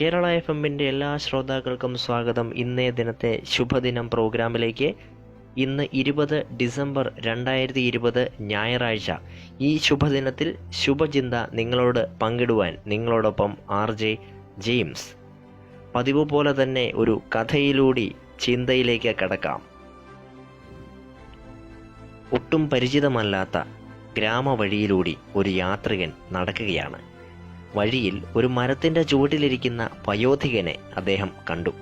Kerala F എമ്മിൻ്റെ എല്ലാ ശ്രോതാക്കൾക്കും സ്വാഗതം. ഇന്നേ ദിനത്തെ ശുഭദിനം പ്രോഗ്രാമിലേക്ക്. ഇന്ന് 20 ഡിസംബർ 2020 ഞായറാഴ്ച. ഈ ശുഭദിനത്തിൽ ശുഭചിന്ത നിങ്ങളോട് പങ്കിടുവാൻ നിങ്ങളോടൊപ്പം RJ ജെയിംസ്. പതിവ് പോലെ തന്നെ ഒരു കഥയിലൂടെ ചിന്തയിലേക്ക് കടക്കാം. ഒട്ടും പരിചിതമല്ലാത്ത ഗ്രാമവഴിയിലൂടെ ഒരു യാത്രികൻ നടക്കുകയാണ്. വഴിയിൽ ഒരു മരത്തിൻ്റെ ചുവട്ടിലിരിക്കുന്ന വയോധികനെ അദ്ദേഹം കണ്ടു.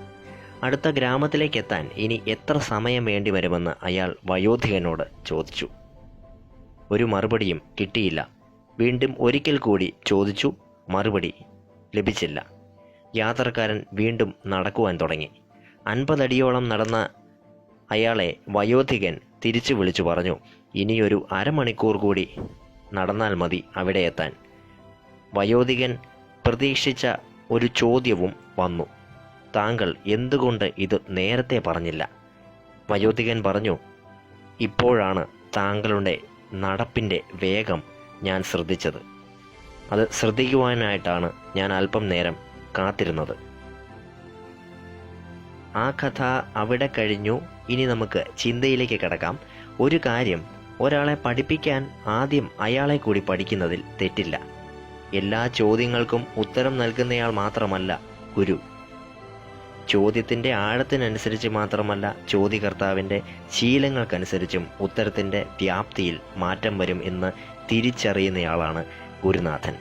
അടുത്ത ഗ്രാമത്തിലേക്കെത്താൻ ഇനി എത്ര സമയം വേണ്ടി വരുമെന്ന് അയാൾ വയോധികനോട് ചോദിച്ചു. ഒരു മറുപടിയും കിട്ടിയില്ല. വീണ്ടും ഒരിക്കൽ കൂടി ചോദിച്ചു. മറുപടി ലഭിച്ചില്ല. യാത്രക്കാരൻ വീണ്ടും നടക്കുവാൻ തുടങ്ങി. 50 അടിയോളം നടന്ന അയാളെ വയോധികൻ തിരിച്ചു വിളിച്ചു പറഞ്ഞു, ഇനിയൊരു അരമണിക്കൂർ കൂടി നടന്നാൽ മതി അവിടെ എത്താൻ. വയോധികൻ പ്രതീക്ഷിച്ച ഒരു ചോദ്യവും വന്നു. താങ്കൾ എന്തുകൊണ്ട് ഇത് നേരത്തെ പറഞ്ഞില്ല? വയോധികൻ പറഞ്ഞു, ഇപ്പോഴാണ് താങ്കളുടെ നടപ്പിൻ്റെ വേഗം ഞാൻ ശ്രദ്ധിച്ചത്. അത് ശ്രദ്ധിക്കുവാനായിട്ടാണ് ഞാൻ അല്പം നേരം കാത്തിരുന്നത്. ആ കഥ അവിടെ കഴിഞ്ഞു. ഇനി നമുക്ക് ചിന്തയിലേക്ക് കിടക്കാം. ഒരു കാര്യം ഒരാളെ പഠിപ്പിക്കാൻ ആദ്യം അയാളെ കൂടി പഠിക്കുന്നതിൽ തെറ്റില്ല. എല്ലാ ചോദ്യങ്ങൾക്കും ഉത്തരം നൽകുന്നയാൾ മാത്രമല്ല ഗുരു. ചോദ്യത്തിൻ്റെ ആഴത്തിനനുസരിച്ച് മാത്രമല്ല, ചോദ്യകർത്താവിൻ്റെ ശീലങ്ങൾക്കനുസരിച്ചും ഉത്തരത്തിൻ്റെ വ്യാപ്തിയിൽ മാറ്റം വരും എന്ന് തിരിച്ചറിയുന്നയാളാണ് ഗുരുനാഥൻ.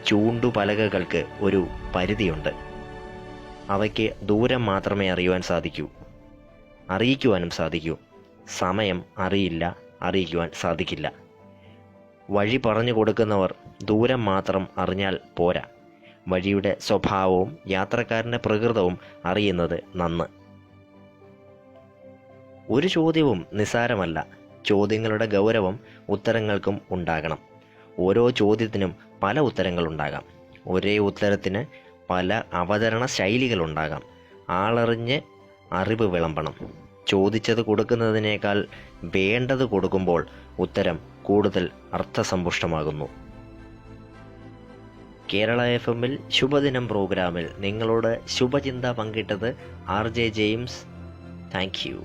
ചൂണ്ടുപലകകൾക്ക് ഒരു പരിധിയുണ്ട്. അവയ്ക്ക് ദൂരം മാത്രമേ അറിയിക്കുവാനും സാധിക്കൂ. സമയം അറിയിക്കുവാൻ സാധിക്കില്ല. വഴി പറഞ്ഞു കൊടുക്കുന്നവർ ദൂരം മാത്രം അറിഞ്ഞാൽ പോരാ, വഴിയുടെ സ്വഭാവവും യാത്രക്കാരൻ്റെ പ്രകൃതവും അറിയുന്നത് നന്ന്. ഒരു ചോദ്യവും നിസ്സാരമല്ല. ചോദ്യങ്ങളുടെ ഗൗരവം ഉത്തരങ്ങൾക്കും ഉണ്ടാകണം. ഓരോ ചോദ്യത്തിനും പല ഉത്തരങ്ങളുണ്ടാകാം. ഒരേ ഉത്തരത്തിന് പല അവതരണ ശൈലികളുണ്ടാകാം. ആളറിഞ്ഞ് അറിവ് വിളമ്പണം. ചോദിച്ചത് കൊടുക്കുന്നതിനേക്കാൾ വേണ്ടത് കൊടുക്കുമ്പോൾ ഉത്തരം കൂടുതൽ അർത്ഥസമ്പുഷ്ടമാകുന്നു. കേരള എഫ് എമ്മിൽ ശുഭദിനം പ്രോഗ്രാമിൽ നിങ്ങളോട് ശുഭചിന്ത പങ്കിട്ടത് RJ ജെയിംസ്. Thank you.